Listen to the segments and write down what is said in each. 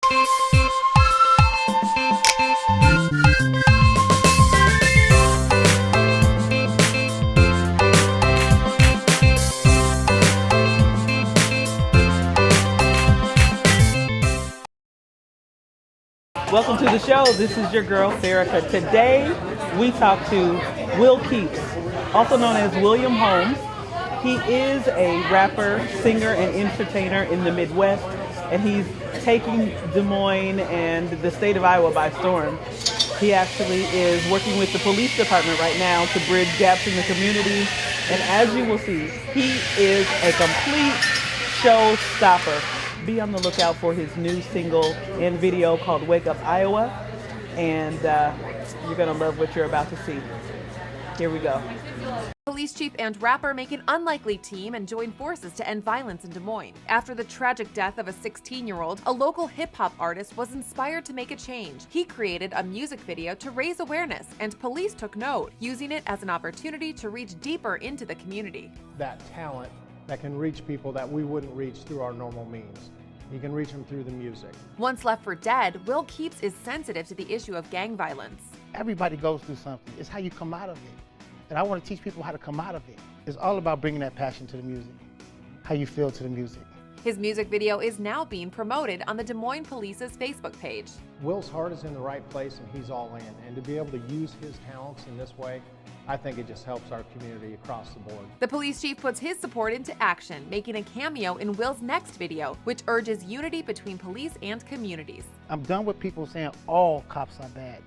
Welcome to the show. This is your girl, Farrakha. Today, we talk to Will Keeps, also known as William Holmes. He is a rapper, singer, and entertainer in the Midwest, and he's taking Des Moines and the state of Iowa by storm. He actually is working with the police department right now to bridge gaps in the community, and as you will see, he is a complete showstopper. Be on the lookout for his new single and video called Wake Up Iowa, and you're going to love what you're about to see. Here we go. Police chief and rapper make an unlikely team and join forces to end violence in Des Moines. After the tragic death of a 16-year-old, a local hip-hop artist was inspired to make a change. He created a music video to raise awareness, and police took note, using it as an opportunity to reach deeper into the community. That talent that can reach people that we wouldn't reach through our normal means. You can reach them through the music. Once left for dead, Will Keeps is sensitive to the issue of gang violence. Everybody goes through something. It's how you come out of it. And I want to teach people how to come out of it. It's all about bringing that passion to the music, how you feel to the music. His music video is now being promoted on the Des Moines Police's Facebook page. Will's heart is in the right place and he's all in. And to be able to use his talents in this way, I think it just helps our community across the board. The police chief puts his support into action, making a cameo in Will's next video, which urges unity between police and communities. I'm done with people saying all cops are bad,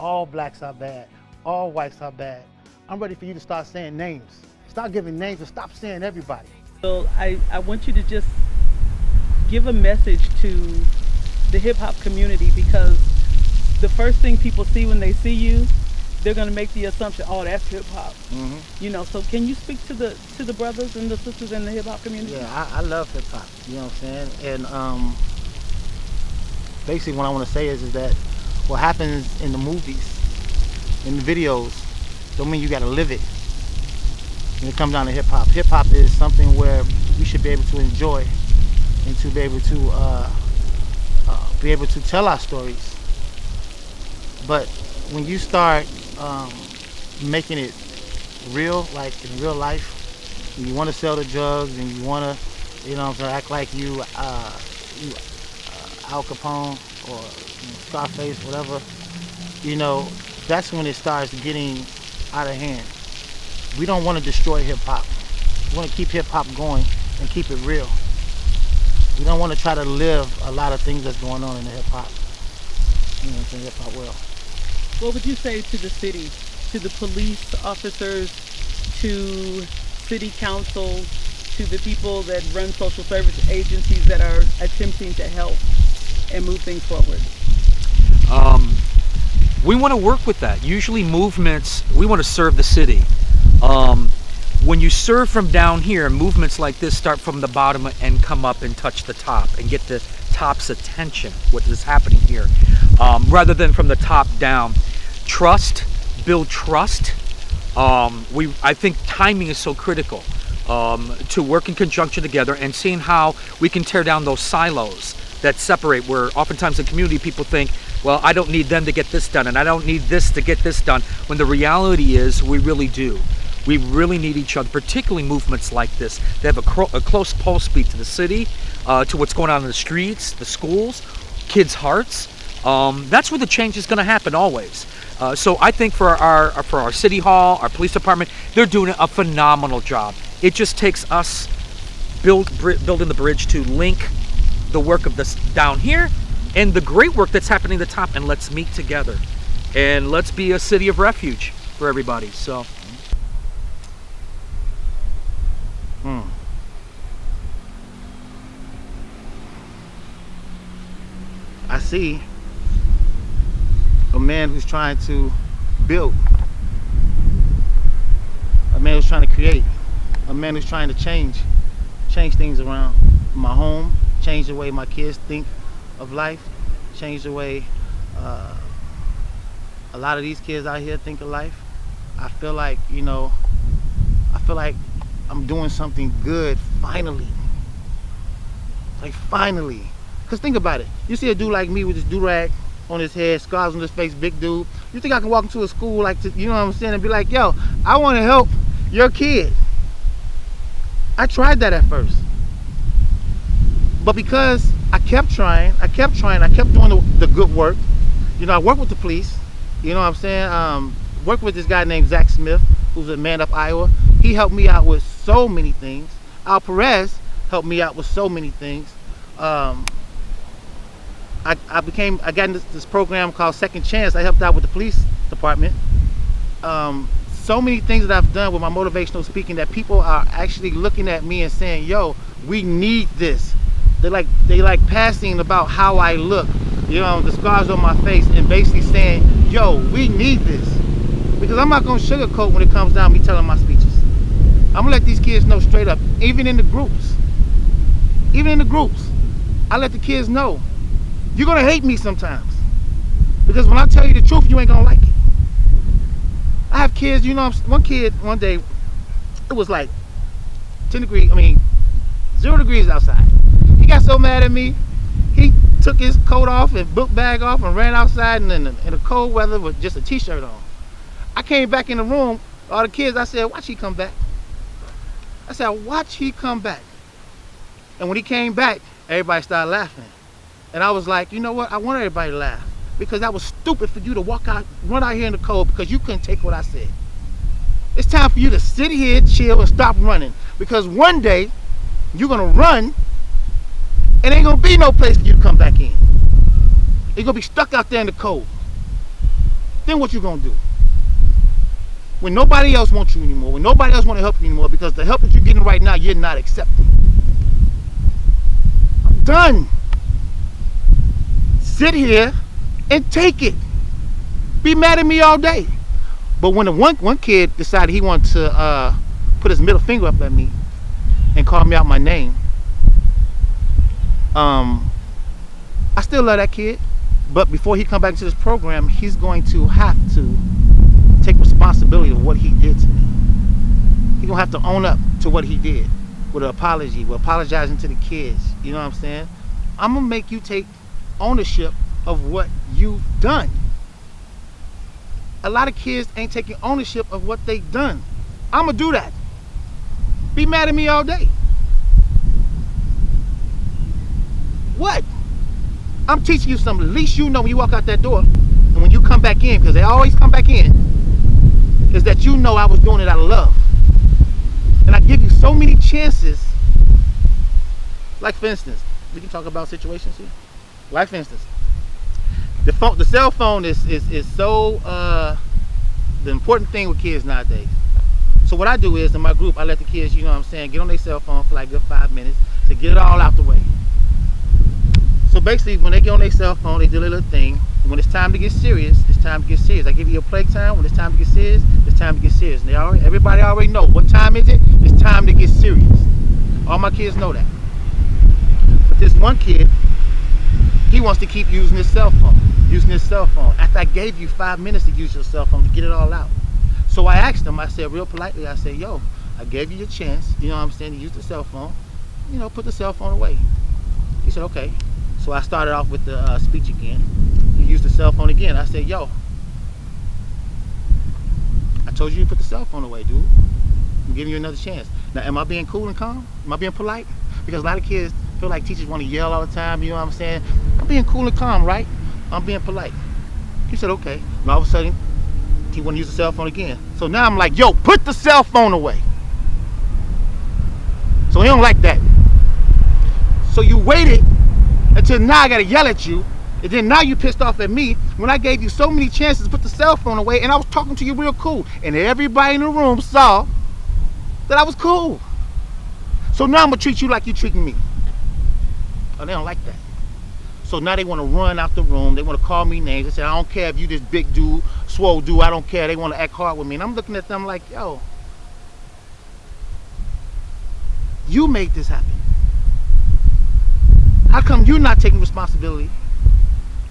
all blacks are bad, all whites are bad. I'm ready for you to start saying names. Start giving names and stop saying everybody. So I want you to just give a message to the hip hop community, because the first thing people see when they see you, they're gonna make the assumption, oh, that's hip hop. You know, so can you speak to the brothers and the sisters in the hip hop community? Yeah, I love hip hop. You know what I'm saying? And basically, what I want to say is that what happens in the movies, in the videos, don't mean you got to live it. When it comes down to hip hop, hip hop is something where we should be able to enjoy and to be able to tell our stories. But when you start making it real, like in real life, and you want to sell the drugs and you want to, you know, act like you Al Capone or Scarface, whatever, you know, that's when it starts getting out of hand. We don't want to destroy hip hop. We want to keep hip hop going and keep it real. We don't want to try to live a lot of things that's going on in the hip hop, you know, in the hip hop world. What would you say to the city, to the police officers, to city council, to the people that run social service agencies that are attempting to help and move things forward? We want to work with that. Usually movements, we want to serve the city. When you serve from down here, movements like this start from the bottom and come up and touch the top and get the top's attention, what is happening here, rather than from the top down. Build trust. I think timing is so critical, to work in conjunction together and seeing how we can tear down those silos that separate, where oftentimes in community people think, well, I don't need them to get this done and I don't need this to get this done, when the reality is we really do. We really need each other, particularly movements like this. They have a close pulse beat to the city, to what's going on in the streets, the schools, kids' hearts. That's where the change is going to happen always. So I think for our city hall, our police department, they're doing a phenomenal job. It just takes us building the bridge to link the work of this down here and the great work that's happening at the top, and let's meet together and let's be a city of refuge for everybody. So. I see a man who's trying to build, a man who's trying to create, a man who's trying to change things around my home, change the way my kids think of life, change the way a lot of these kids out here think of life. I feel like, you know, I'm doing something good finally. Like finally. Because think about it. You see a dude like me with this do-rag on his head, scars on his face, big dude. You think I can walk into a school like, you know what I'm saying, and be like, yo, I want to help your kid. I tried that at first. But because I kept trying, I kept doing the good work. You know, I worked with the police. You know what I'm saying? Worked with this guy named Zach Smith, who's a Man Up Iowa. He helped me out with so many things. Al Perez helped me out with so many things. I got into this program called Second Chance. I helped out with the police department. So many things that I've done with my motivational speaking that people are actually looking at me and saying, yo, we need this. They like passing about how I look, you know, the scars on my face, and basically saying, yo, we need this. Because I'm not gonna sugarcoat when it comes down to me telling my speeches. I'm gonna let these kids know straight up, even in the groups, I let the kids know, you're gonna hate me sometimes. Because when I tell you the truth, you ain't gonna like it. I have kids, you know, one kid, one day, it was like 0 degrees outside. He got so mad at me, he took his coat off and book bag off and ran outside in the cold weather with just a t-shirt on. I came back in the room, all the kids, I said, watch he come back. I said, watch he come back. And when he came back, everybody started laughing. And I was like, you know what, I want everybody to laugh. Because that was stupid for you to run out here in the cold because you couldn't take what I said. It's time for you to sit here, chill, and stop running. Because one day, you're gonna run, and ain't gonna be no place for you to come back in. You're gonna be stuck out there in the cold. Then what you gonna do? When nobody else wants you anymore, when nobody else wanna help you anymore, because the help that you're getting right now, you're not accepting. I'm done. Sit here and take it. Be mad at me all day. But when the one kid decided he wanted to put his middle finger up at me and call me out my name, I still love that kid. But before he come back to this program, he's going to have to take responsibility of what he did to me. He's gonna have to own up to what he did with an apology, with apologizing to the kids. You know what I'm saying? I'm gonna make you take ownership of what you've done. A lot of kids ain't taking ownership of what they've done. I'm gonna do that. Be mad at me all day. What? I'm teaching you something. At least you know when you walk out that door and when you come back in, because they always come back in, is that you know I was doing it out of love. And I give you so many chances. Like for instance, we can talk about situations here. Like for instance, the cell phone is so the important thing with kids nowadays. So what I do is in my group, I let the kids, you know what I'm saying, get on their cell phone for like a good 5 minutes to get it all out the way. So basically, when they get on their cell phone, they do their little thing. When it's time to get serious, it's time to get serious. I give you a playtime. When it's time to get serious, it's time to get serious. And everybody already know what time is it. It's time to get serious. All my kids know that. But this one kid, he wants to keep using his cell phone. After I gave you 5 minutes to use your cell phone to get it all out. So I asked him, I said real politely, I said, yo, I gave you your chance, you know what I'm saying, to use the cell phone. You know, put the cell phone away. He said, okay. So I started off with the speech again. He used the cell phone again. I said, yo, I told you to put the cell phone away, dude. I'm giving you another chance. Now, am I being cool and calm? Am I being polite? Because a lot of kids feel like teachers want to yell all the time, you know what I'm saying? I'm being cool and calm, right? I'm being polite. He said, okay. And all of a sudden, he wanted to use the cell phone again. So now I'm like, yo, put the cell phone away. So he don't like that. So you waited until now I gotta yell at you, and then now you pissed off at me when I gave you so many chances to put the cell phone away, and I was talking to you real cool, and everybody in the room saw that I was cool. So now I'm gonna treat you like you're treating me. Oh, they don't like that. So now they want to run out the room. They want to call me names. They say, I don't care if you this big dude, swole dude, I don't care. They want to act hard with me. And I'm looking at them like, yo, you made this happen. How come you're not taking responsibility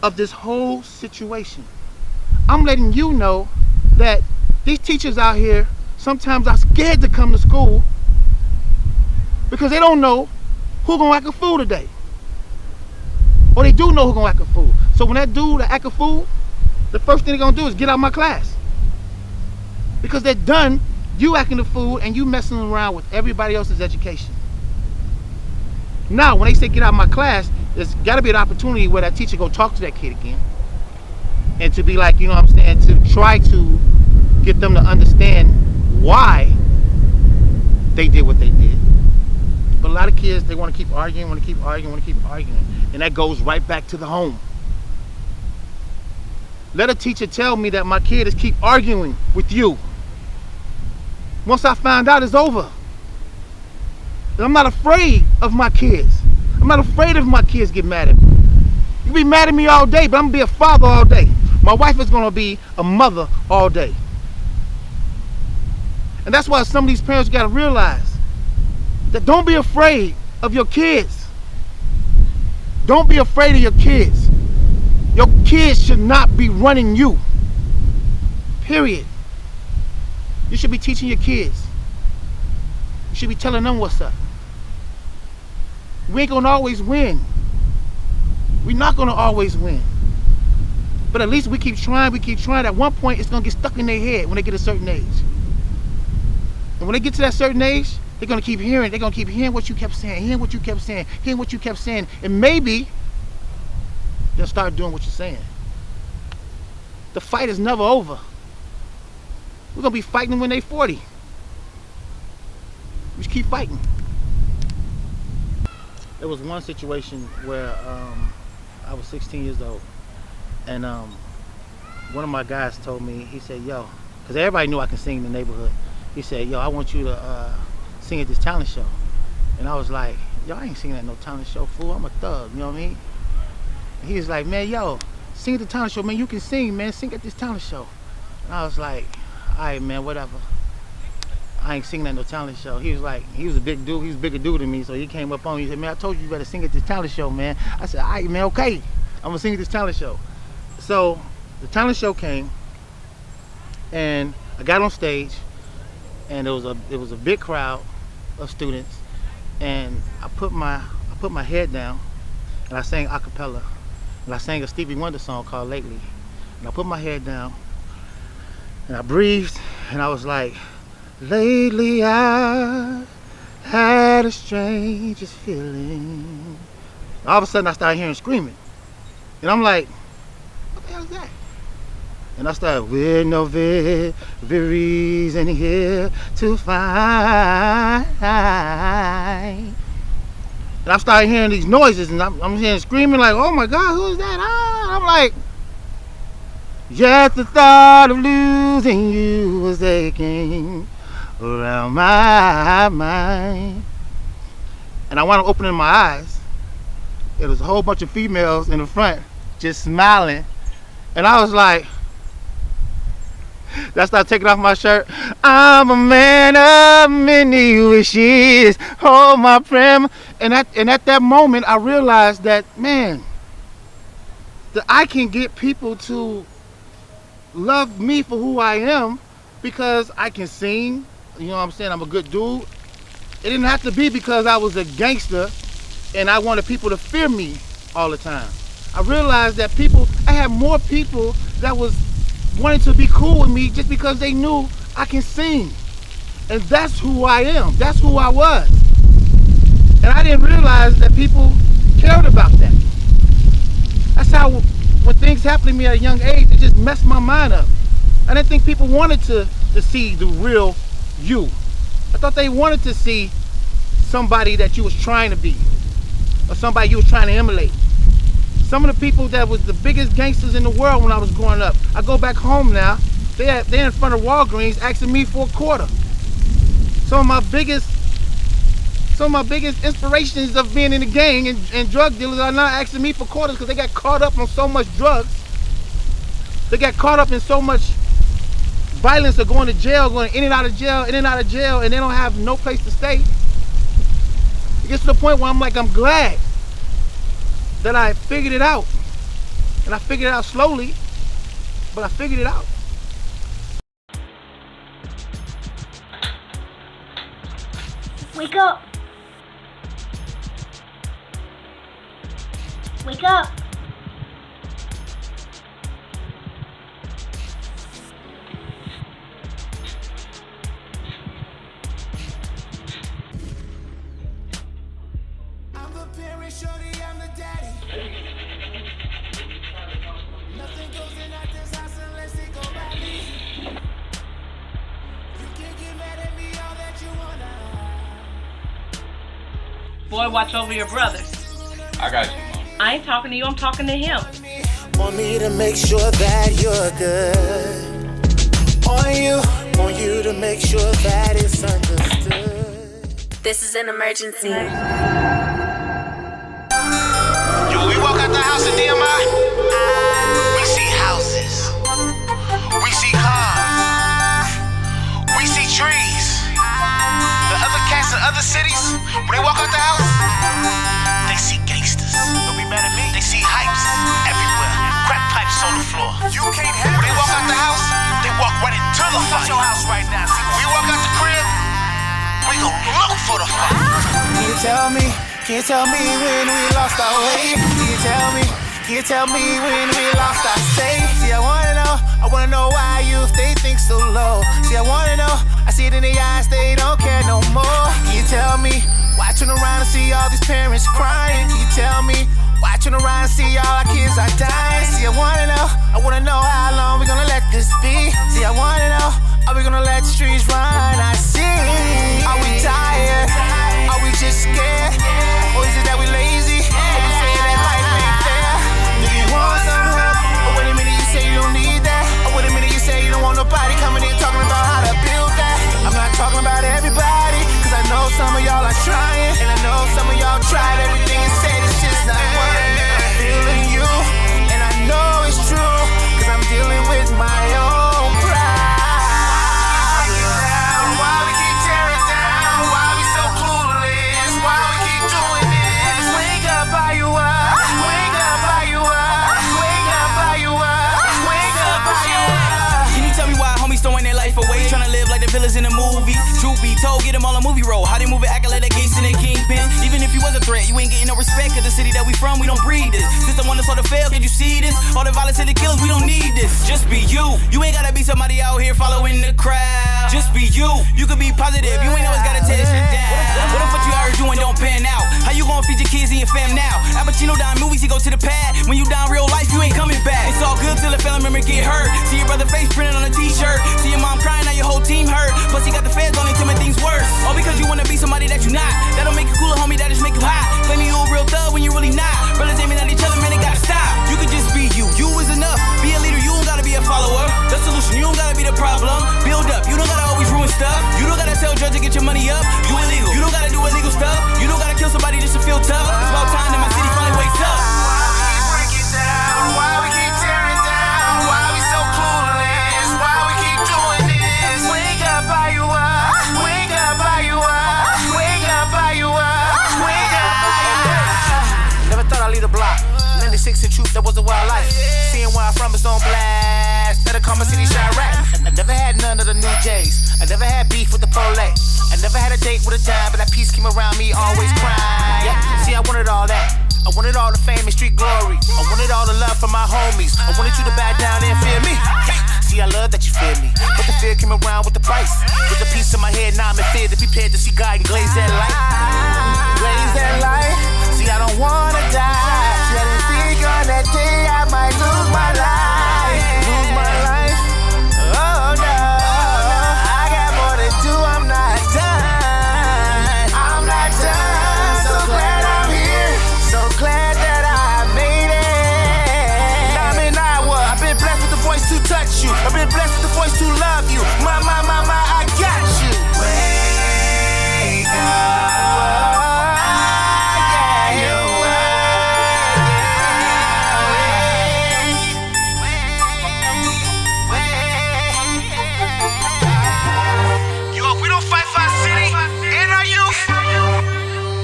of this whole situation? I'm letting you know that these teachers out here sometimes are scared to come to school because they don't know who's going to act a fool today. Or they do know who's gonna act a fool. So when that dude act a fool, the first thing they're gonna do is get out of my class. Because they're done you acting a fool and you messing around with everybody else's education. Now, when they say get out of my class, there's gotta be an opportunity where that teacher go talk to that kid again. And to be like, you know what I'm saying, to try to get them to understand why they did what they did. But a lot of kids, they want to keep arguing, want to keep arguing, want to keep arguing. And that goes right back to the home. Let a teacher tell me that my kid is keep arguing with you. Once I find out, it's over. And I'm not afraid of my kids. I'm not afraid if my kids get mad at me. You can be mad at me all day, but I'm gonna be a father all day. My wife is gonna be a mother all day. And that's why some of these parents gotta realize that don't be afraid of your kids. Don't be afraid of your kids. Your kids should not be running you. Period. You should be teaching your kids. You should be telling them what's up. We ain't gonna always win. We're not gonna always win. But at least we keep trying, we keep trying. At one point, it's gonna get stuck in their head when they get a certain age. And when they get to that certain age, they're gonna keep hearing what you kept saying, hearing what you kept saying, hearing what you kept saying. And maybe they'll start doing what you're saying. The fight is never over. We're gonna be fighting when they're 40. We just keep fighting. There was one situation where I was 16 years old, and one of my guys told me, he said, yo, because everybody knew I can sing in the neighborhood. He said, yo, I want you to sing at this talent show. And I was like, yo, I ain't singing at no talent show, fool. I'm a thug, you know what I mean? And he was like, man, yo, sing at the talent show, man. You can sing, man. Sing at this talent show. And I was like, all right, man, whatever. I ain't singing at no talent show. He was like, he was a big dude. He was a bigger dude than me. So he came up on me. He said, man, I told you better sing at this talent show, man. I said, all right, man, okay. I'm going to sing at this talent show. So the talent show came, and I got on stage, and it was a big crowd of students, and I put my head down, and I sang a cappella, and I sang a Stevie Wonder song called Lately. And I put my head down, and I breathed, and I was like, lately I had a strangest feeling. All of a sudden I started hearing screaming. And I'm like, what the hell is that? And I started, with no very reason here to find. And I started hearing these noises, and I'm hearing screaming like, oh my God, who is that? Ah, I'm like, just the thought of losing you was aching around my mind. And I wound up opening my eyes. It was a whole bunch of females in the front just smiling. And I was like, I started taking off my shirt. I'm a man of many wishes. Hold my prayer. And at that moment, I realized that, man, that I can get people to love me for who I am because I can sing. You know what I'm saying? I'm a good dude. It didn't have to be because I was a gangster and I wanted people to fear me all the time. I realized that I had more people that was wanting to be cool with me just because they knew I can sing. And that's who I am. That's who I was. And I didn't realize that people cared about that. That's how, when things happened to me at a young age, it just messed my mind up. I didn't think people wanted to see the real you. I thought they wanted to see somebody that you was trying to be, or somebody you was trying to emulate. Some of the people that was the biggest gangsters in the world when I was growing up, I go back home now, they're in front of Walgreens asking me for a quarter. Some of my biggest inspirations of being in the gang and drug dealers are now asking me for quarters because they got caught up on so much drugs. They got caught up in so much violence of going to jail, going in and out of jail, and they don't have no place to stay. It gets to the point where I'm like, I'm glad that I figured it out. And I figured it out slowly, but I figured it out. Wake up! Wake up! I'm the parent, shorty, I'm the daddy. Nothing goes in at this house unless it go by me. You can get mad at me all that you wanna. Boy, watch over your brothers. I got you, Mom. I ain't talking to you, I'm talking to him. Want me to make sure that you're good. Want you to make sure that it's understood. This is an emergency. Yo, we walk out the house in DMI. We see houses. We see cars. We see trees. The other cats in other cities, when they walk out the house, they see gangsters. Don't be mad at me. They see hypes everywhere. Crack pipes on the floor. You can't have. When they walk out the house, they walk right into the fight. Your house right now. See, when we walk out the crib, we gon' look for the fight. Can you tell me when we lost our way? Can you tell me when we lost our say? See, I wanna know why you they think so low. See, I wanna know, I see it in their eyes, they don't care no more. Can you tell me why turn around and see all these parents crying? Can you tell me why turn around and see all our kids are dying? See, I wanna know how long we gonna let this be. See, I wanna know, are we gonna let the streets run? I see. Are we tired? Are we just scared? Or is it that we lazy? Or we saying that life ain't fair? Do you want some help? Or wait a minute, you say you don't need that? Or wait a minute, you say you don't want nobody coming in talking about how to build that? I'm not talking about everybody, cause I know some of y'all are trying, and I know some of y'all tried everything and said it's just not working. I'm feeling you, and I know it's true, cause I'm dealing with my own pride. Why we keep tearing down? Why we so clueless? Why we keep doing this? Wake up, are you up? Wake up, are you up? Wake up, are you up? Wake up, are you up? Can you tell me why homies throwing their life away, trying to live like the villains in the movie? Truth be told, get them all a movie role. How they move it, acting like they gangsta and they kingpins. Even if you was a threat, you ain't getting no respect, cause the city that we from, we don't breed this. System want us all to fail, can you see this? All the violence and the killers, we don't need this. Just be you. You ain't gotta be somebody out here following the crowd. Just be you. You can be positive, you ain't always gotta tear this shit down. What the fuck you already doing don't pan out? How you gonna feed your kids and your fam now? Al Pacino down movies, he go to the pad. When you down real life, you ain't coming back. It's all good till a family member get hurt. See your brother face printed on a t-shirt. See your mom crying, now your whole team hurt. Plus he got the feds on it to make things worse. All because you wanna be somebody that you not. That don't make you cooler, homie, that just make you hot. Claiming you a real thug when you really not. Brothers aiming at each other, man, they gotta stop. You can just be you. You is enough. Be a leader, you don't gotta be a follower. The solution, you don't gotta be the problem. Build up, you don't gotta always ruin stuff. You don't gotta tell drugs to get your money up. You illegal, you don't gotta do illegal stuff. You don't gotta kill somebody just to feel tough. It's about time that my city finally wakes up. Why we keep breaking down? Why we keep tearing down? Why we so clueless? Why we keep doing this? Wake up, are you up? Wake up, are you up? Wake up, are you up? Wake up, are you up? Never thought I'd leave the block. 96 in truth, that was a wild life. Seeing where I'm from is on blast. Better call my city Chirac. I never had none of the new J's. I never had beef with the police. I never had a date with a dime, but that piece came around me always crying. Yeah, see, I wanted all that. I wanted all the fame and street glory. I wanted all the love from my homies. I wanted you to back down and fear me. See, I love that you fear me, but the fear came around with the price. With a piece of my head, now I'm in fear to be prepared to see God and glaze that light. Glaze that light. See, I don't wanna die. See, I didn't think on that day I might lose my life. Lose my life. Oh no, I got more to do. I'm not done. I'm not done. So glad I'm here. So glad that I made it. I'm in Iowa. I've been blessed with the voice to touch you. I've been blessed with the voice to love you. My, I got you. Wake up. Yo, if we don't fight for our city and our youth,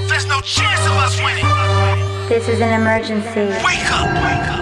there's no chance of us winning. This is an emergency. Wake up! Wake up!